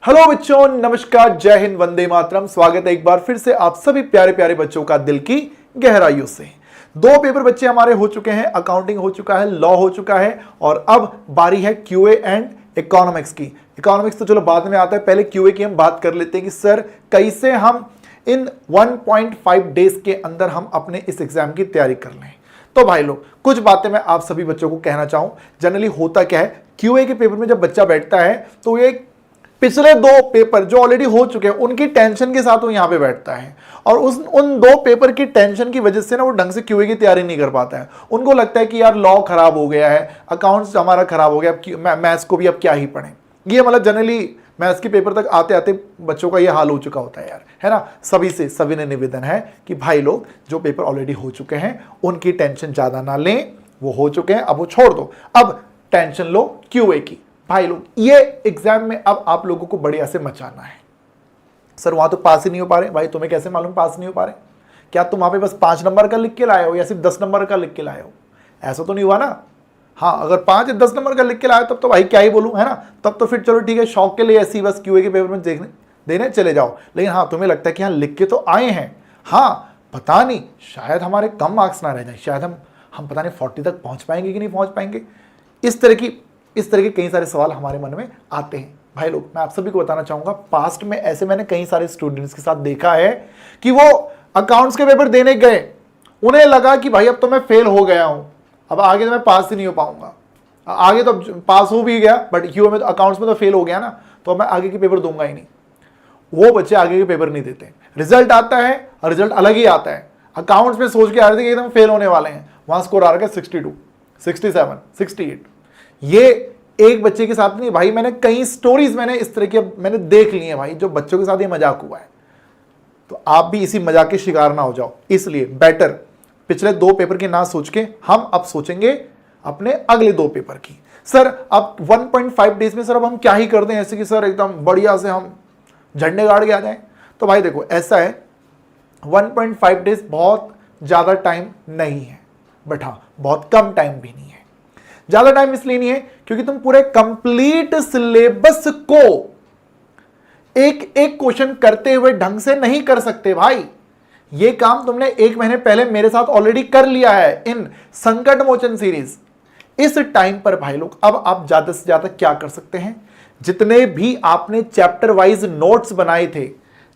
Hello बच्चों, नमस्कार, जय हिंद, वंदे मातरम। स्वागत है एक बार फिर से आप सभी प्यारे प्यारे बच्चों का दिल की गहराइयों से। दो पेपर बच्चे हमारे हो चुके हैं, अकाउंटिंग हो चुका है, लॉ हो चुका है और अब बारी है क्यूए एंड इकोनॉमिक्स की। इकोनॉमिक्स तो चलो बाद में आता है, पहले क्यूए की हम बात कर लेते हैं कि सर कैसे हम इन 1.5 डेज के अंदर हम अपने इस एग्जाम की तैयारी कर लें। तो भाई लोग, कुछ बातें मैं आप सभी बच्चों को कहना चाहूं। जनरली होता क्या है, क्यूए के पेपर में जब बच्चा बैठता है तो ये पिछले दो पेपर जो ऑलरेडी हो चुके हैं उनकी टेंशन के साथ वो यहाँ पे बैठता है और उन दो पेपर की टेंशन की वजह से ना वो ढंग से क्यूए की तैयारी नहीं कर पाता है। उनको लगता है कि यार लॉ खराब हो गया है, अकाउंट्स हमारा खराब हो गया, अब मैथ्स को भी अब क्या ही पढ़ें। ये मतलब जनरली मैथ्स के पेपर तक आते आते बच्चों का ये हाल हो चुका होता है यार, है ना। सभी ने निवेदन है कि भाई लोग जो पेपर ऑलरेडी हो चुके हैं उनकी टेंशन ज्यादा ना लें, वो हो चुके हैं, अब वो छोड़ दो, अब टेंशन लो क्यूए की। भाई लोग, ये एग्जाम में अब आप लोगों को बढ़िया से मचाना है। सर वहां तो पास ही नहीं हो पा रहे, भाई तुम्हें कैसे मालूम पास नहीं हो पा रहे? क्या तुम वहां पे बस 5 नंबर का लिख के लाए हो या सिर्फ 10 नंबर का लिख के लाए हो? ऐसा तो नहीं हुआ ना। हाँ, अगर 5 या 10 नंबर का लिख के लाए तब तो भाई क्या ही बोलूं, है ना। तब तो फिर चलो ठीक है, शौक के लिए ऐसी बस क्यूए के पेपर में देखने देने चले जाओ। लेकिन हाँ, तुम्हें लगता है कि हाँ लिख के तो आए हैं, हाँ पता नहीं शायद हमारे कम मार्क्स ना रह जाए, शायद हम पता नहीं 40 तक पहुंच पाएंगे कि नहीं पहुंच पाएंगे। इस तरह के कई सारे सवाल हमारे मन में आते हैं। भाई लोग, मैं आप सभी को बताना चाहूंगा, पास्ट में ऐसे मैंने कई सारे स्टूडेंट्स के साथ देखा है कि वो अकाउंट्स के पेपर देने गए, उन्हें लगा कि भाई अब तो मैं फेल हो गया हूं, अब आगे तो मैं पास ही नहीं हो पाऊंगा। आगे तो पास हो भी गया बट क्यू में तो अकाउंट्स में तो फेल हो गया ना, तो मैं आगे के पेपर दूंगा ही नहीं। वो बच्चे आगे के पेपर नहीं देते, रिजल्ट आता है और रिजल्ट अलग ही आता है। अकाउंट्स में सोच के आ रहे थे कि एकदम फेल होने वाले हैं, वहां स्कोर आ रहा है 62, 67, 68। ये एक बच्चे के साथ नहीं भाई, मैंने कई स्टोरीज मैंने इस तरह की मैंने देख ली हैं भाई, जो बच्चों के साथ ये मजाक हुआ है। तो आप भी इसी मजाक के शिकार ना हो जाओ, इसलिए बेटर पिछले दो पेपर की ना सोच के हम अब सोचेंगे अपने अगले दो पेपर की। सर अब 1.5 डेज में सर अब हम क्या ही कर दें ऐसे कि सर एकदम बढ़िया से हम झंडे गाड़ के आ जाएं। तो भाई देखो, ऐसा है 1.5 डेज बहुत ज्यादा टाइम नहीं है, बट हाँ बहुत कम टाइम भी नहीं है। ज्यादा टाइम इसलिए नहीं है क्योंकि तुम पूरे कंप्लीट सिलेबस को एक एक क्वेश्चन करते हुए ढंग से नहीं कर सकते भाई। ये काम तुमने 1 महीने पहले मेरे साथ ऑलरेडी कर लिया है इन संकट मोचन सीरीज। इस टाइम पर भाई लोग अब आप ज्यादा से ज्यादा क्या कर सकते हैं, जितने भी आपने चैप्टर वाइज नोट्स बनाए थे,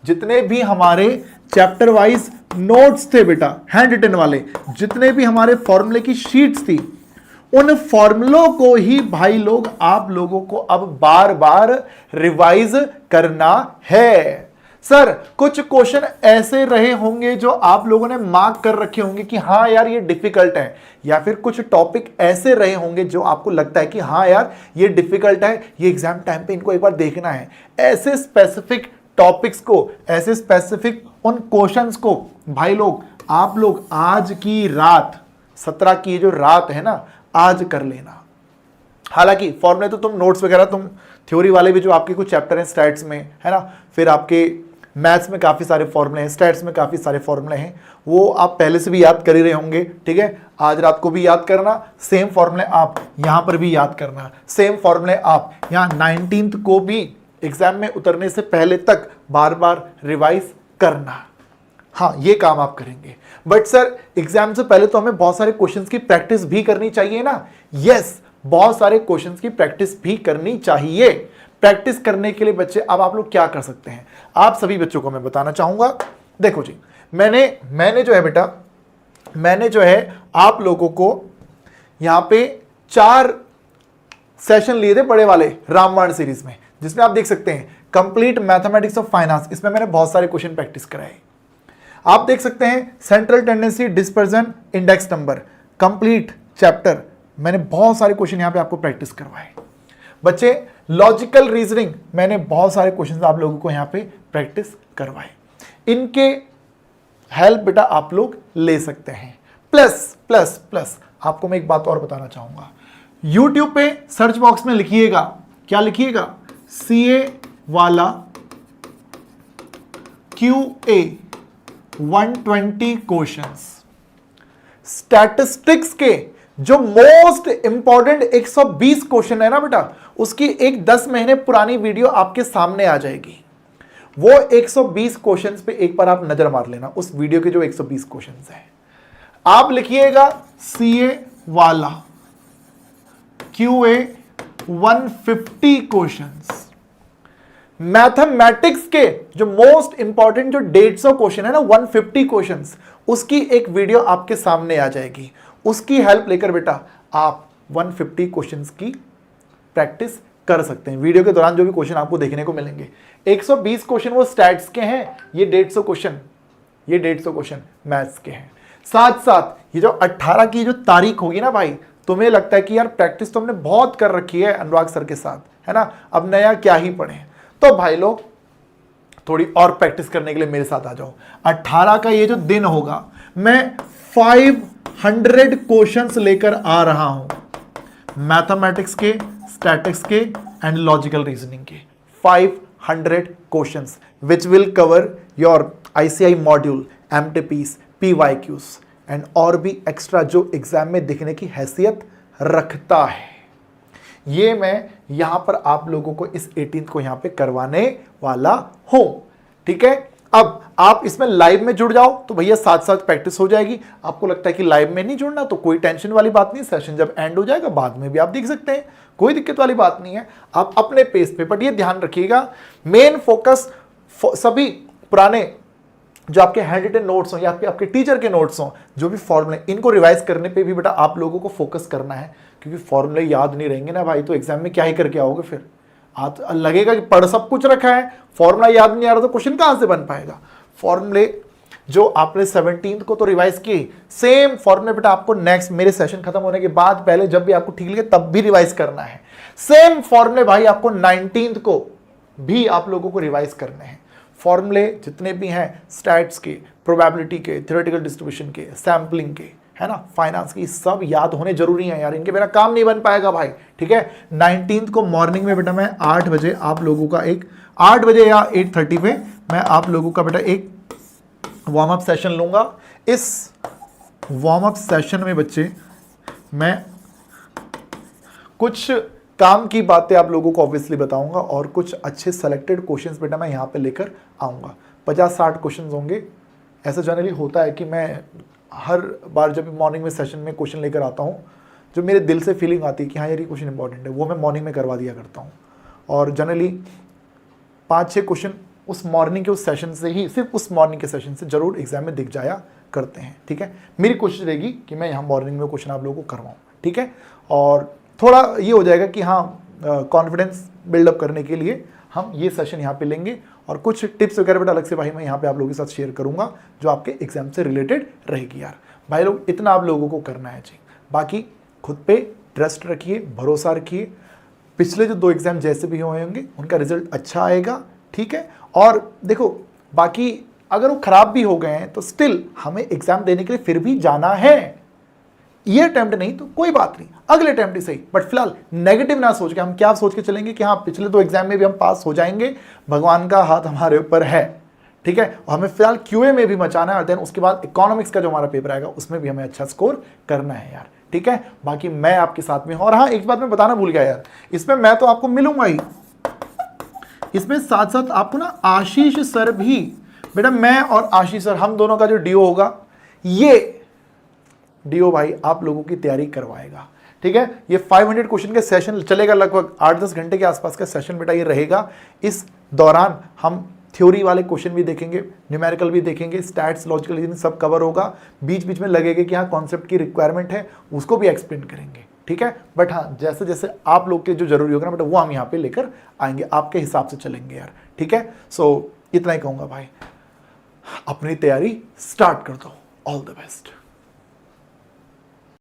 जितने भी हमारे चैप्टर वाइज नोट्स थे बेटा हैंड रिटन वाले, जितने भी हमारे फॉर्मूले की शीट्स थी, उन फॉर्मूलों को ही भाई लोग आप लोगों को अब बार बार रिवाइज करना है। सर कुछ क्वेश्चन ऐसे रहे होंगे जो आप लोगों ने मार्क कर रखे होंगे कि हाँ यार ये डिफिकल्ट है, या फिर कुछ टॉपिक ऐसे रहे होंगे जो आपको लगता है कि हाँ यार ये डिफिकल्ट है, ये एग्जाम टाइम पे इनको एक बार देखना है। ऐसे स्पेसिफिक टॉपिक्स को, ऐसे स्पेसिफिक उन क्वेश्चंस को भाई लोग आप लोग आज की रात 17 की जो रात है ना, आज कर लेना। हालांकि फॉर्मूले तो तुम नोट्स वगैरह तुम थ्योरी वाले भी जो आपके कुछ चैप्टर हैं स्टैट्स में, है ना, फिर आपके मैथ्स में काफ़ी सारे फॉर्मूले हैं, स्टैट्स में काफ़ी सारे फॉर्मूले हैं, वो आप पहले से भी याद कर ही रहे होंगे। ठीक है, आज रात को भी याद करना, सेम फॉर्मूले आप यहाँ पर भी याद करना, सेम फॉर्मूले आप यहाँ 19th को भी एग्जाम में उतरने से पहले तक बार बार रिवाइज करना। हाँ, ये काम आप करेंगे। बट सर एग्जाम से पहले तो हमें बहुत सारे क्वेश्चंस की प्रैक्टिस भी करनी चाहिए ना। यस, बहुत सारे क्वेश्चंस की प्रैक्टिस भी करनी चाहिए। प्रैक्टिस करने के लिए बच्चे अब आप लोग क्या कर सकते हैं, आप सभी बच्चों को मैं बताना चाहूंगा। देखो जी, मैंने जो है बेटा, मैंने जो है आप लोगों को यहां पे 4 सेशन लिए थे बड़े वाले रामबाण सीरीज में, जिसमें आप देख सकते हैं कंप्लीट मैथमेटिक्स ऑफ फाइनेंस, इसमें मैंने बहुत सारे क्वेश्चन प्रैक्टिस कराए। आप देख सकते हैं central tendency, dispersion, index number, complete chapter, मैंने बहुत सारे क्वेश्चन यहां पे आपको प्रैक्टिस करवाए। बच्चे लॉजिकल रीजनिंग, मैंने बहुत सारे क्वेश्चन आप लोगों को यहां पे प्रैक्टिस करवाए। इनके हेल्प बेटा आप लोग ले सकते हैं। प्लस प्लस प्लस आपको मैं एक बात और बताना चाहूंगा, यूट्यूब पे सर्च बॉक्स में लिखिएगा, क्या लिखिएगा, सीए वाला QA 120 क्वेश्चंस। स्टैटिस्टिक्स के जो मोस्ट इंपॉर्टेंट 120 क्वेश्चन है ना बेटा, उसकी एक 10 महीने पुरानी वीडियो आपके सामने आ जाएगी। वो 120 क्वेश्चंस पे एक बार आप नजर मार लेना, उस वीडियो के जो 120 क्वेश्चंस हैं। आप लिखिएगा सीए वाला QA 150 क्वेश्चंस। मैथमेटिक्स के जो मोस्ट इंपॉर्टेंट जो 150 क्वेश्चन है ना, 150 क्वेश्चंस, उसकी एक वीडियो आपके सामने आ जाएगी। उसकी हेल्प लेकर बेटा आप 150 क्वेश्चंस की प्रैक्टिस कर सकते हैं। वीडियो के दौरान जो भी क्वेश्चन आपको देखने को मिलेंगे, 120 क्वेश्चन वो स्टैट्स के हैं, ये 150 क्वेश्चन मैथ्स के हैं। साथ साथ ये जो 18 की जो तारीख होगी ना भाई, तुम्हें लगता है कि यार प्रैक्टिस तो हमने बहुत कर रखी है अनुराग सर के साथ, है ना, अब नया क्या ही पढ़ें, तो भाई लोग थोड़ी और प्रैक्टिस करने के लिए मेरे साथ आ जाओ। 18 का ये जो दिन होगा, मैं 500 क्वेश्चंस लेकर आ रहा हूं मैथमेटिक्स के, स्टैटिक्स के एंड लॉजिकल रीजनिंग के। 500 questions which will cover your ICI module, MTPs, PYQs and और भी एक्स्ट्रा जो एग्जाम में दिखने की हैसियत रखता है। ये मैं यहां पर आप लोगों को इस 18 को यहां पे करवाने वाला हूं, ठीक है। अब आप इसमें लाइव में जुड़ जाओ तो भैया साथ साथ प्रैक्टिस हो जाएगी। आपको लगता है कि लाइव में नहीं जुड़ना, तो कोई टेंशन वाली बात नहीं, सेशन जब एंड हो जाएगा बाद में भी आप देख सकते हैं, कोई दिक्कत वाली बात नहीं है। आप अपने पेस पे, बट ये ध्यान रखिएगा मेन फोकस सभी पुराने जो आपके हैंड रिटन नोट्स हो या आपके टीचर के नोट्स हो, जो भी फॉर्मूले, इनको रिवाइज करने पे भी बेटा आप लोगों को फोकस करना है, क्योंकि फॉर्मूले याद नहीं रहेंगे ना भाई तो एग्जाम में क्या ही करके आओगे फिर। आप लगेगा कि पढ़ सब कुछ रखा है, फॉर्मूला याद नहीं आ रहा तो क्वेश्चन कहां से बन पाएगा। फॉर्मूले जो आपने 17 को तो रिवाइज किए, सेम फॉर्मूले बेटा आपको नेक्स्ट मेरे सेशन खत्म होने के बाद पहले जब भी आपको ठीक लगे तब भी रिवाइज करना है। सेम फॉर्मूले भाई आपको 19 को भी आप लोगों को रिवाइज करने हैं। फॉर्मूले जितने भी हैं स्टैट्स के, प्रोबेबिलिटी के, थ्योरेटिकल डिस्ट्रीब्यूशन के, सैम्पलिंग के, है ना, फाइनेंस की, सब याद होने जरूरी है यार, इनके बिना काम नहीं बन पाएगा भाई, ठीक है। 19 को मॉर्निंग में बेटा मैं 8 बजे आप लोगों का एक 8 बजे या 8:30 पे मैं आप लोगों का बेटा एक वार्म अप सेशन लूंगा। इस वार्म अप सेशन में बच्चे मैं कुछ काम की बातें आप लोगों को ऑब्वियसली बताऊंगा और कुछ अच्छे सेलेक्टेड क्वेश्चंस बेटा मैं यहाँ पे लेकर आऊँगा। 50-60 क्वेश्चंस होंगे। ऐसा जनरली होता है कि मैं हर बार जब मॉर्निंग में सेशन में क्वेश्चन लेकर आता हूँ, जो मेरे दिल से फीलिंग आती है कि हाँ यार ये क्वेश्चन इंपॉर्टेंट है, वो मैं मॉर्निंग में करवा दिया करता हूँ। और जनरली 5-6 क्वेश्चन उस मॉर्निंग के उस सेशन से ही, सिर्फ उस मॉर्निंग के सेशन से जरूर एग्जाम में दिख जाया करते हैं, ठीक है। मेरी कोशिश रहेगी कि मैं यहाँ मॉर्निंग में क्वेश्चन आप लोगों को करवाऊँ, ठीक है। और थोड़ा ये हो जाएगा कि हाँ कॉन्फिडेंस बिल्डअप करने के लिए हम ये सेशन यहाँ पे लेंगे और कुछ टिप्स वगैरह बेटा अलग से भाई मैं यहाँ पे आप लोगों के साथ शेयर करूँगा जो आपके एग्जाम से रिलेटेड रहेगी यार। भाई लोग इतना आप लोगों को करना है जी, बाकी खुद पे ट्रस्ट रखिए, भरोसा रखिए। पिछले जो 2 एग्जाम जैसे भी हुए होंगे उनका रिजल्ट अच्छा आएगा, ठीक है। और देखो बाकी अगर वो खराब भी हो गए हैं तो स्टिल हमें एग्जाम देने के लिए फिर भी जाना है। ये अटेम्प्ट नहीं तो कोई बात नहीं, अगले अटेम्प्ट ही सही, बट फिलहाल नेगेटिव ना सोच के हम क्या सोच के चलेंगे कि हाँ पिछले 2 एग्जाम में भी हम पास हो जाएंगे, भगवान का हाथ हमारे ऊपर है, ठीक है। और हमें फिलहाल QA में भी मचाना है और देन उसके बाद इकोनॉमिक्स का जो हमारा पेपर आएगा उसमें भी हमें अच्छा स्कोर करना है यार, ठीक है। बाकी मैं आपके साथ में हूं। और हाँ एक बात मैं बताना भूल गया यार, इसमें मैं तो आपको मिलूंगा ही, इसमें साथ साथ आपको ना आशीष सर भी, बेटा मैं और आशीष सर हम दोनों का जो डीओ होगा, ये डीओ भाई आप लोगों की तैयारी करवाएगा, ठीक है। ये 500 क्वेश्चन के सेशन चलेगा, लगभग 8-10 घंटे के आसपास का सेशन बेटा ये रहेगा। इस दौरान हम थ्योरी वाले क्वेश्चन भी देखेंगे, न्यूमेरिकल भी देखेंगे, स्टैट्स, लॉजिकल रीजनिंग सब कवर होगा। बीच बीच में लगेगा कि हाँ कॉन्सेप्ट की रिक्वायरमेंट है उसको भी एक्सप्लेन करेंगे, ठीक है। बट हाँ जैसे जैसे आप लोग के जो जरूरी होगा ना बेटा वो हम यहाँ पे लेकर आएंगे, आपके हिसाब से चलेंगे यार, ठीक है। सो इतना ही कहूँगा भाई, अपनी तैयारी स्टार्ट कर दो। All the best.